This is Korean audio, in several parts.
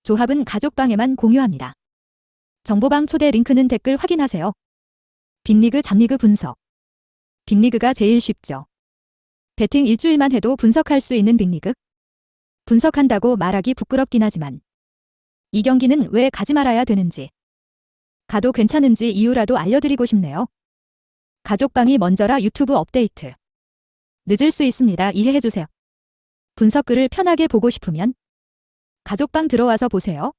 조합은 가족방에만 공유합니다. 정보방 초대 링크는 댓글 확인하세요. 빅리그 잡리그 분석. 빅리그가 제일 쉽죠. 배팅 일주일만 해도 분석할 수 있는 빅리그? 분석한다고 말하기 부끄럽긴 하지만 이 경기는 왜 가지 말아야 되는지, 가도 괜찮은지 이유라도 알려드리고 싶네요. 가족방이 먼저라 유튜브 업데이트. 늦을 수 있습니다. 이해해주세요. 분석글을 편하게 보고 싶으면 가족방 들어와서 보세요.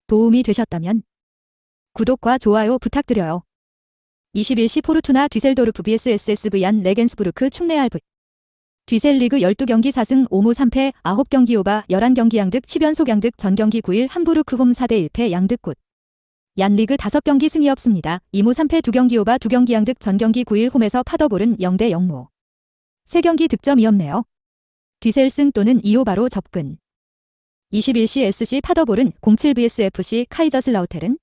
도움이 되셨다면 구독과 좋아요 부탁드려요. 21시 포르투나 뒤셀도르프 vs SSV 얀 레겐스부르크 축내알브. 뒤셀리그 12경기 4승 5무 3패 9경기 오바 11경기 양득 10연속 양득 전경기 9일 함부르크 홈 4대 1패 양득 굿. 얀 리그 5경기 승이 없습니다. 2무 3패 2경기 오바 2경기 양득 전경기 9일 홈에서 파더볼은 0대 0무. 3경기 득점이 없네요. 뒤셀승 또는 2오바로 접근. 21시 SC 파더볼은 07 vs FC 카이저슬라우테른.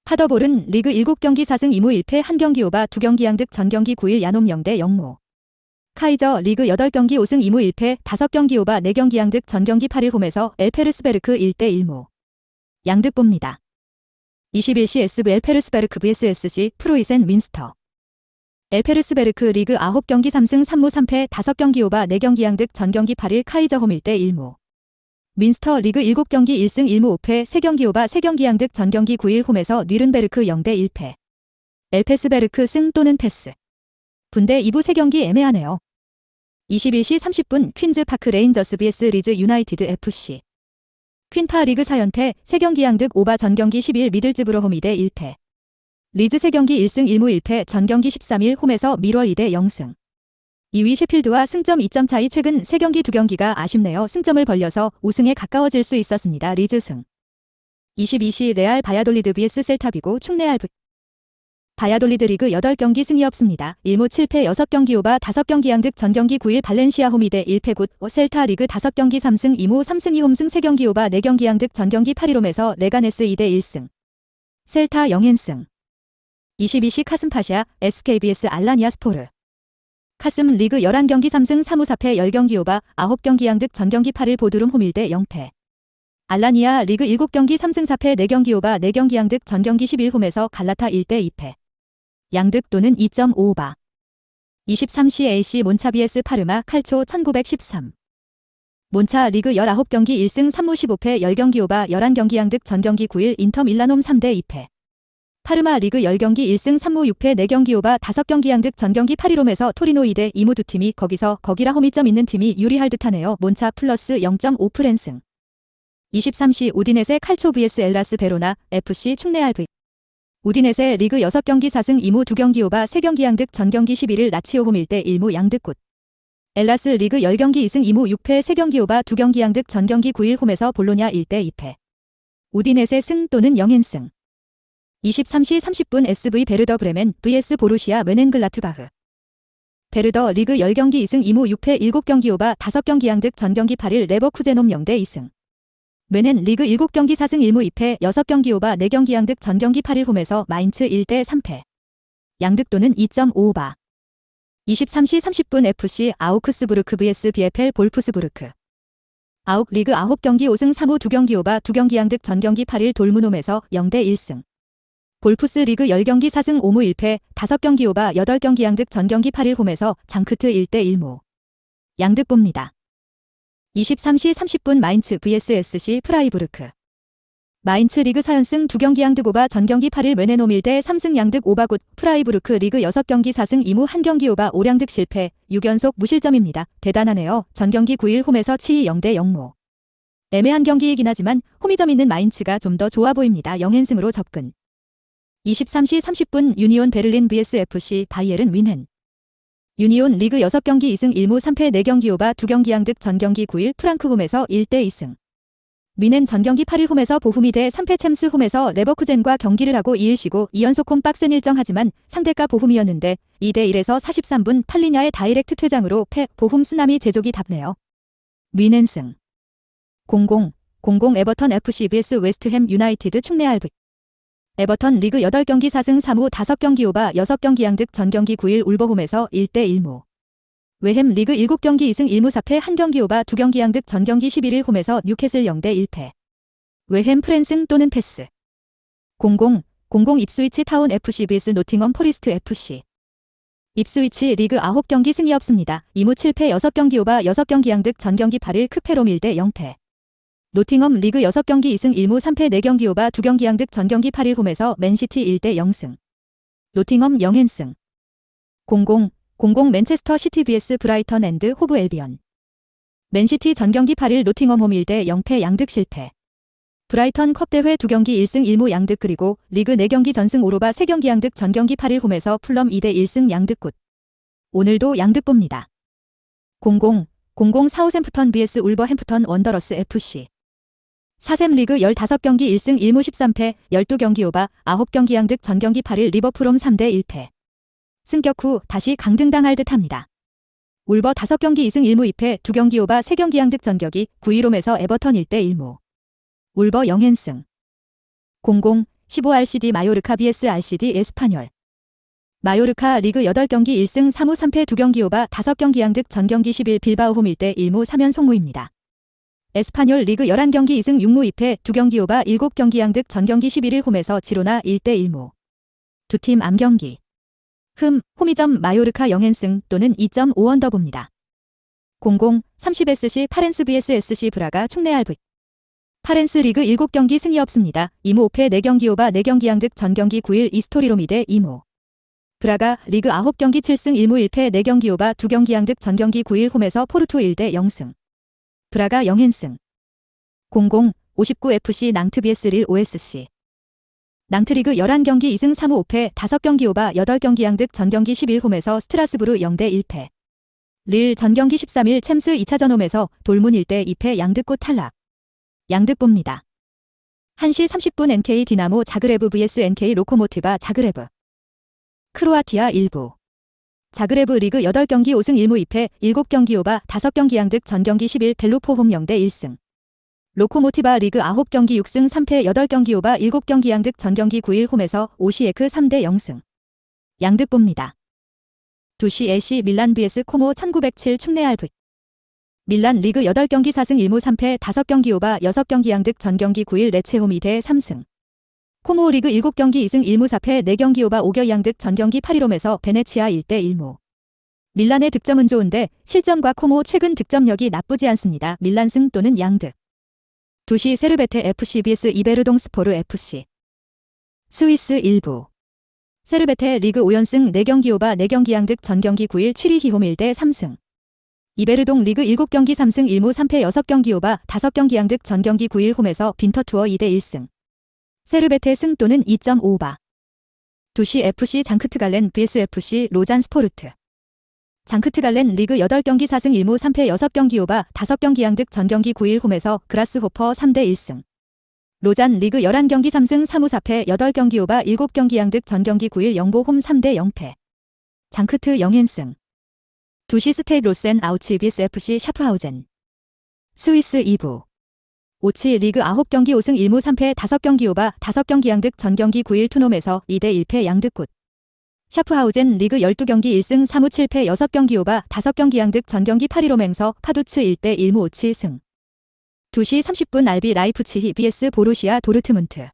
파더볼은 리그 7경기 4승 2무 1패 1경기 오바 2경기 양득 전경기 9일 야놈 0대 0무. 카이저 리그 8경기 5승 2무 1패 5경기 오바 4경기 양득 전경기 8일 홈에서 엘페르스베르크 1대 1무. 양득 봅니다. 21시 SV 엘페르스베르크 vs SC 프로이센 윈스터. 엘페르스베르크 리그 9경기 3승 3무 3패 5경기 오바 4경기 양득 전경기 8일 카이저 홈 1대 1무. 윈스터 리그 7경기 1승 1무 5패 3경기 오바 3경기 양득 전경기 9일 홈에서 뉘른베르크 0대 1패. 엘페스베르크 승 또는 패스. 분대 2부 3경기 애매하네요. 21시 30분 퀸즈파크 레인저스 vs 리즈 유나이티드 FC. 퀸파 리그 4연패 3경기 양득 오바 전경기 12일 미들즈브러 홈 2대 1패. 리즈 3경기 1승 1무 1패 전경기 13일 홈에서 밀월 2대 0승. 2위 셰필드와 승점 2점 차이. 최근 3경기 2경기가 아쉽네요. 승점을 벌려서 우승에 가까워질 수 있었습니다. 리즈 승. 22시 레알 바야돌리드 vs 셀타비고 축내알브. 바야돌리드 리그 8경기 승이 없습니다. 1무 7패 6경기 오바 5경기 양득 전경기 9일 발렌시아 홈 2대 1패 굿. 셀타 리그 5경기 3승 2무 3승 2홈승 3경기 오바 4경기 양득 전경기 8일 홈에서 레가네스 2대 1승. 셀타 0연승. 22시 카슴파샤 SKBS 알라니아 스포르. 카슴 리그 11경기 3승 3무 4패 10경기 오바 9경기 양득 전경기 8일 보드룸 홈 1대 0패. 알라니아 리그 7경기 3승 4패 4경기 오바 4경기 양득 전경기 11 홈에서 갈라타 1대 2패. 양득 또는 2.5오바. 23시 AC 몬차 vs 파르마 칼초 1913. 몬차 리그 19경기 1승 3무 15패 10경기 오바 11경기 양득 전경기 9일 인터 밀라놈 3대 2패. 파르마 리그 10경기 1승 3무 6패 4경기 오바 5경기 양득 전경기 8일 홈에서 토리노 2대 2무 두 팀이 거기서 거기라 홈이점 있는 팀이 유리할 듯하네요. 몬차 플러스 0.5 프랜승. 23시 우디네세 칼초 vs 엘라스 베로나 FC 축내알브. 우디네세 리그 6경기 4승 2무 2경기 오바 3경기 양득 전경기 11일 라치오 홈 1대 1무 양득 굿. 엘라스 리그 10경기 2승 2무 6패 3경기 오바 2경기 양득 전경기 9일 홈에서 볼로냐 1대 2패. 우디네세 승 또는 0연승. 23시 30분 SV 베르더 브레멘 vs 보루시아 뛽헨글라트바흐. 베르더 리그 10경기 2승 2무 6패 7경기 오바 5경기 양득 전경기 8일 레버쿠젠 홈 0대 2승. 뛽헨 리그 7경기 4승 1무 2패 6경기 오바 4경기 양득 전경기 8일 홈에서 마인츠 1대 3패. 양득 또는 2.5오바. 23시 30분 FC 아우크스부르크 vs 비에펠 볼프스부르크. 아욱 리그 9경기 5승 3무 2경기 오바 2경기 양득 전경기 8일 돌문홈에서 0대 1승. 볼프스 리그 10경기 4승 5무 1패 5경기 오바 8경기 양득 전경기 8일 홈에서 장크트 1대 1무. 양득 봅니다. 23시 30분 마인츠 vs SC 프라이부르크. 마인츠 리그 4연승 2경기 양득 오바 전경기 8일 뛽헨홈 1대 3승 양득 오바 굿. 프라이부르크 리그 6경기 4승 2무 1경기 오바 5양득 실패 6연속 무실점입니다. 대단하네요. 전경기 9일 홈에서 치이 0대 0무. 애매한 경기이긴 하지만 홈이점 있는 마인츠가 좀 더 좋아 보입니다. 0연승으로 접근. 23시 30분 유니온 베를린 vs FC 바이에른 뮌헨. 유니온 리그 6경기 2승 1무 3패 4경기 오바 2경기 양득 전경기 9일 프랑크 홈에서 1대 2승. 뮌헨 전경기 8일 홈에서 보훔이 대 3패 챔스 홈에서 레버쿠젠과 경기를 하고 2일 쉬고 2연속 홈 빡센 일정하지만 상대가 보훔이었는데 2대 1에서 43분 팔리냐의 다이렉트 퇴장으로 패. 보훔 쓰나미 제조기 답네요. 뮌헨 승. 00 에버턴 FC vs 웨스트햄 유나이티드 축내알브. 에버턴 리그 8경기 4승 3무 5경기 오바 6경기 양득 전경기 9일 울버홈에서 1대 1무. 웨햄 리그 7경기 2승 1무 4패 1경기 오바 2경기 양득 전경기 11일 홈에서 뉴캐슬 0대 1패. 웨햄 프랜승 또는 패스. 00 입스위치 타운 FC vs 노팅엄 포리스트 FC. 입스위치 리그 9경기 승리 없습니다. 2무 7패 6경기 오바 6경기 양득 전경기 8일 크페롬 1대 0패. 노팅엄 리그 6경기 2승 1무 3패 4경기 오바 2경기 양득 전경기 8일 홈에서 맨시티 1대 0승. 노팅엄 0연승. 00 맨체스터 시티 vs 브라이턴 앤드 호브 앨비언. 맨시티 전경기 8일 노팅엄 홈 1대 0패 양득 실패. 브라이턴 컵 대회 2경기 1승 1무 양득 그리고 리그 4경기 전승 오로바 3경기 양득 전경기 8일 홈에서 풀럼 2대 1승 양득 굿. 오늘도 양득 봅니다. 00 사우샘프턴 vs 울버햄프턴 원더러스 FC. 4셈 리그 15경기 1승 1무 13패 12경기 오바 9경기 양득 전경기 8일 리버풀 홈 3대 1패. 승격 후 다시 강등당할 듯합니다. 울버 5경기 2승 1무 2패 2경기 오바 3경기 양득 전격이 9일 홈에서 에버턴 1대 1무. 울버 0연승. 15 RCD 마요르카 vs RCD 에스파뇰. 마요르카 리그 8경기 1승 3무 3패 2경기 오바 5경기 양득 전경기 10일 빌바오 홈 1대 1무 3연속무입니다. 에스파뇰 리그 11경기 2승 6무 2패 2경기 오바 7경기 양득 전경기 11일 홈에서 지로나 1대 1무. 두 팀 암경기. 홈이점 마요르카 0연승 또는 2.5 언더 봅니다. 30SC 파렌스 vs SC 브라가 축내RV. 파렌스 리그 7경기 승리 없습니다. 2무 5패 4경기 오바 4경기 양득 전경기 9일 이스토리롬 2대 2무. 브라가 리그 9경기 7승 1무 1패 4경기 오바 2경기 양득 전경기 9일 홈에서 포르투 1대 0승. 브라가 0연승. 59FC 낭트 vs 릴 OSC. 낭트 리그 11경기 2승 3무 5패 5경기 오바 8경기 양득 전경기 11 홈에서 스트라스부르 0대 1패. 릴 전경기 13일 챔스 2차전 홈에서 돌문 1대 2패 양득 굿 탈락. 양득 봅니다. 1시 30분 NK 디나모 자그레브 vs NK 로코모티바 자그레브. 크로아티아 일부. 자그레브 리그 8경기 5승 1무 2패 7경기 오바 5경기 양득 전경기 10일 벨루포 홈 0대 1승. 로코모티바 리그 9경기 6승 3패 8경기 오바 7경기 양득 전경기 9일 홈에서 오시에크 3대 0승. 양득 봅니다. 2시 AC 밀란 vs 코모 1907 축내RV. 밀란 리그 8경기 4승 1무 3패 5경기 오바 6경기 양득 전경기 9일 레체홈 2대 3승. 코모 리그 7경기 2승 1무 4패 4경기 오바 5겨 양득 전경기 8일 홈에서 베네치아 1대 1무. 밀란의 득점은 좋은데 실점과 코모 최근 득점력이 나쁘지 않습니다. 밀란 승 또는 양득. 2시 세르베테 FC vs 이베르동 스포르 FC. 스위스 일부. 세르베테 리그 5연승 4경기 오바 4경기 양득 전경기 9일 취리히 홈 1대 3승. 이베르동 리그 7경기 3승 1무 3패 6경기 오바 5경기 양득 전경기 9일 홈에서 빈터투어 2대 1승. 세르베테 승 또는 2.5바. 2시 FC 장크트갈렌 vs FC 로잔 스포르트. 장크트갈렌 리그 8경기 4승 1무 3패 6경기 오바 5경기 양득 전경기 9일 홈에서 그라스호퍼 3대 1승. 로잔 리그 11경기 3승 3무 4패 8경기 오바 7경기 양득 전경기 9일 영보 홈 3대 0패. 장크트 0연승. 2시 스테이 로센 아우치 vs FC 샤프하우젠. 스위스 2부. 오치 리그 9경기 5승 1무 3패 5경기 오바 5경기 양득 전경기 9일 투놈에서 2대 1패 양득 굿. 샤프하우젠 리그 12경기 1승 3무 7패 6경기 오바 5경기 양득 전경기 8일 홈행서 파두츠 1대 1무 오치 승. 2시 30분 RB 라이프치히 vs 보루시아 도르트문트.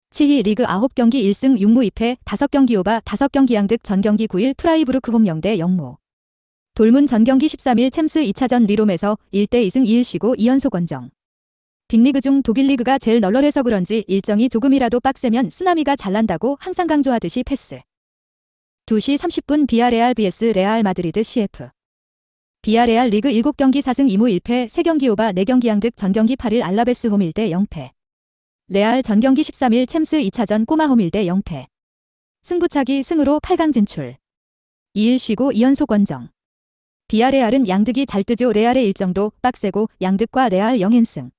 치히 리그 9경기 1승 6무 2패 5경기 오바 5경기 양득 전경기 9일 프라이부르크 홈 0대 0무. 돌문 전경기 13일 챔스 2차전 리롬에서 1대 2승 2일 쉬고 2연속 원정. 빅리그 중 독일 리그가 제일 널널해서 그런지 일정이 조금이라도 빡세면 쓰나미가 잘 난다고 항상 강조하듯이 패스. 2시 30분 비아레알 vs 레알 마드리드 CF. 비아레알 리그 7경기 4승 2무 1패 3경기 오바 4경기 양득 전경기 8일 알라베스 홈 1대 0패. 레알 전경기 13일 챔스 2차전 꼬마 홈 1대 0패. 승부차기 승으로 8강 진출. 2일 쉬고 2연속 원정. 비아레알은 양득이 잘 뜨죠. 레알의 일정도 빡세고 양득과 레알 0연승.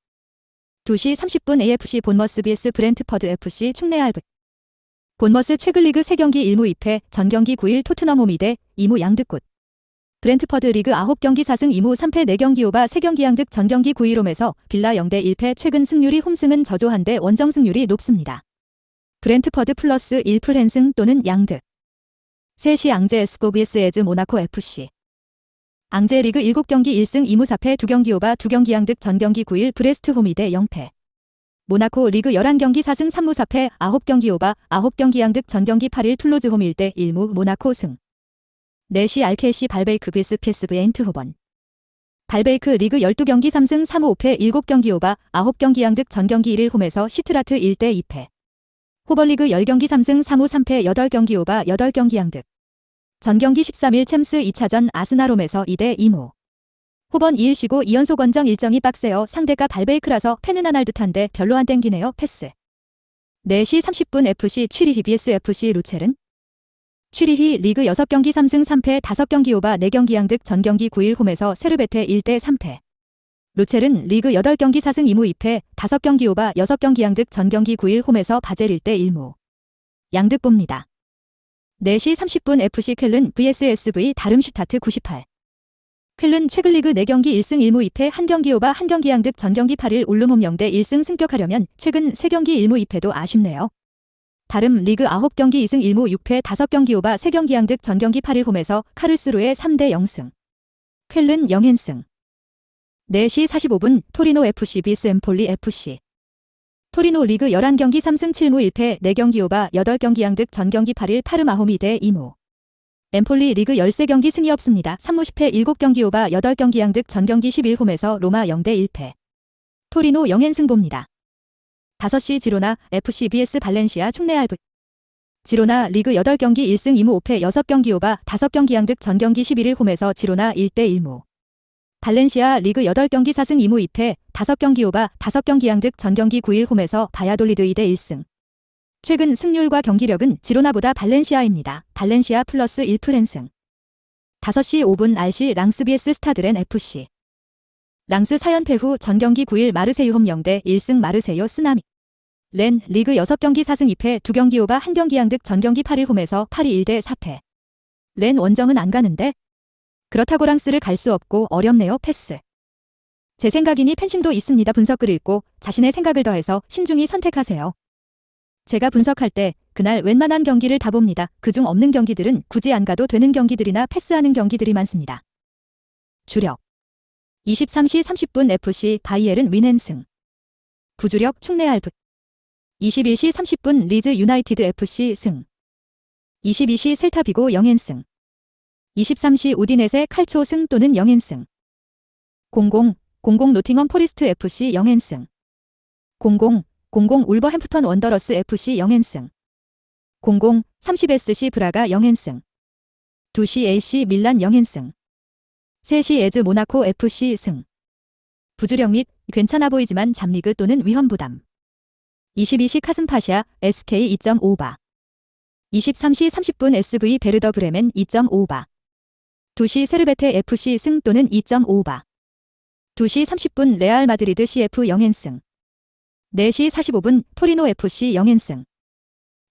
2시 30분 AFC 본머스 vs 브렌트퍼드 FC 축내RV. 본머스 최근 리그 3경기 1무 2패 전경기 9일 토트넘 홈 2대 2무 양득 굿. 브렌트퍼드 리그 9경기 4승 2무 3패 4경기 오바 3경기 양득 전경기 9일 홈에서 빌라 0대 1패 최근 승률이 홈승은 저조한데 원정 승률이 높습니다. 브렌트퍼드 플러스 1풀 또는 양득. 3시 앙제 에스코 vs 에즈 모나코 FC. 앙제 리그 7경기 1승 2무 4패 2경기 오바 2경기 양득 전경기 9일 브레스트 홈 2대 0패. 모나코 리그 11경기 4승 3무 4패 9경기 오바 9경기 양득 전경기 8일 툴루즈 홈 1대 1무 모나코 승. 4시 RKC 발베이크 vs PSV 에인트호번. 발베이크 리그 12경기 3승 3무 5패 7경기 오바 9경기 양득 전경기 1일 홈에서 시트라트 1대 2패. 호번리그 10경기 3승 3무 3패 8경기 오바 8경기 양득. 전경기 13일 챔스 2차전 아스날 홈에서 2대 2무. 호번 2일 쉬고 2연속 원정 일정이 빡세요. 상대가 발베이크라서 팬은 안 할 듯한데 별로 안 땡기네요. 패스. 4시 30분 FC 취리히 vs FC 루첼은? 취리히 리그 6경기 3승 3패 5경기 오바 4경기 양득 전경기 9일 홈에서 세르베테 1대 3패. 루첼은 리그 8경기 4승 2무 2패 5경기 오바 6경기 양득 전경기 9일 홈에서 바젤 1대 1무. 양득 봅니다. 4시 30분 FC 켈른 vs SV 다름슈타트 98. 켈른 최근 리그 4경기 1승 1무 2패 1경기 오바 1경기 양득 전경기 8일 울름홈 0대 1승 승격하려면 최근 3경기 1무 2패도 아쉽네요. 다름 리그 9경기 2승 1무 6패 5경기 오바 3경기 양득 전경기 8일 홈에서 카를스루에 3대 0승. 켈른 0연승. 4시 45분 토리노 FC vs 엠폴리 FC. 토리노 리그 11경기 3승 7무 1패 4경기 오바 8경기 양득 전경기 8일 파르마홈 2대 2무. 엠폴리 리그 13경기 승이 없습니다. 3무 10패 7경기 오바 8경기 양득 전경기 11홈에서 로마 0대 1패. 토리노 0연승 봅니다. 5시 지로나 FC vs 발렌시아 축내알브. 지로나 리그 8경기 1승 2무 5패 6경기 오바 5경기 양득 전경기 11일 홈에서 지로나 1대 1무. 발렌시아 리그 8경기 4승 2무 2패 5경기 오바 5경기 양득 전경기 9일 홈에서 바야돌리드 2대 1승. 최근 승률과 경기력은 지로나보다 발렌시아입니다. 발렌시아 플러스 1풀랜승. 5시 5분 RC 랑스 vs 스타드렌 FC. 랑스 4연패 후 전경기 9일 마르세유 홈 0대 1승 마르세유 쓰나미. 렌 리그 6경기 4승 2패 2경기 오바 1경기 양득 전경기 8일 홈에서 8위 1대 4패. 렌 원정은 안 가는데? 그렇다고 랑스를 갈 수 없고 어렵네요. 패스. 제 생각이니 팬심도 있습니다. 분석글 읽고 자신의 생각을 더해서 신중히 선택하세요. 제가 분석할 때 그날 웬만한 경기를 다 봅니다. 그중 없는 경기들은 굳이 안 가도 되는 경기들이나 패스하는 경기들이 많습니다. 주력 23시 30분 FC 바이에른 윈헨승. 부주력 축내알브. 21시 30분 리즈 유나이티드 FC 승. 22시 셀타비고 0연승. 23시 우디넷의 칼초 승 또는 0연승. 00 노팅엄 포리스트 FC 0연승. 00 울버햄프턴 원더러스 FC 0연승. 30SC 브라가 0연승. 2시 AC 밀란 0연승. 3시 에즈 모나코 FC 승. 부주력 및 괜찮아 보이지만 잡리그 또는 위험 부담. 22시 카슴파샤 SK 2.5바. 23시 30분 SV 베르더 브레멘 2.5바. 2시 세르베테 FC 승 또는 2.5바. 2시 30분 레알 마드리드 CF 0연승. 4시 45분 토리노 FC 0연승.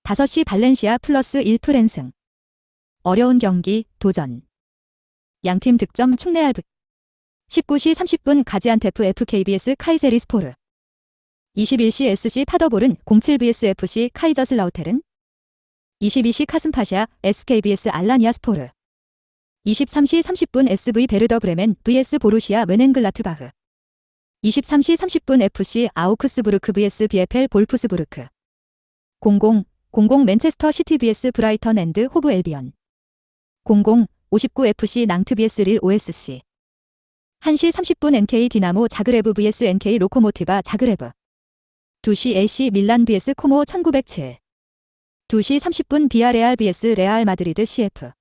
5시 발렌시아 플러스 1풀랜승. 어려운 경기 도전. 양팀 득점 축내알브. 19시 30분 가지안테프 FKBS 카이세리스포르. 21시 SC 파더볼은 07 vs FC 카이저슬라우테른. 22시 카슴파샤 SKBS 알라니아 스포르. 23시 30분 SV 베르더 브레멘 vs 보루시아 멘헨글라트바흐. 23시 30분 FC 아우크스부르크 vs 비에펠 볼프스부르크. 00 맨체스터 시티 vs 브라이턴 앤드 호브 엘비언. 59 FC 낭트 vs 릴 OSC. 1시 30분 NK 디나모 자그레브 vs NK 로코모티바 자그레브. 2시 AC 밀란 vs 코모 1907. 2시 30분 비아레알 vs 레알 마드리드 CF.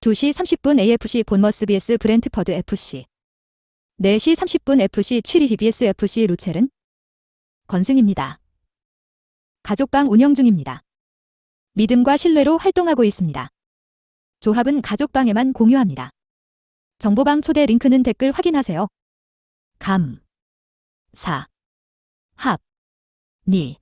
2시 30분 AFC 본머스 vs 브렌트퍼드 FC. 4시 30분 FC 취리히 vs FC 루첼은? 건승입니다. 가족방 운영 중입니다. 믿음과 신뢰로 활동하고 있습니다. 조합은 가족방에만 공유합니다. 정보방 초대 링크는 댓글 확인하세요. 감, 사, 합, 니.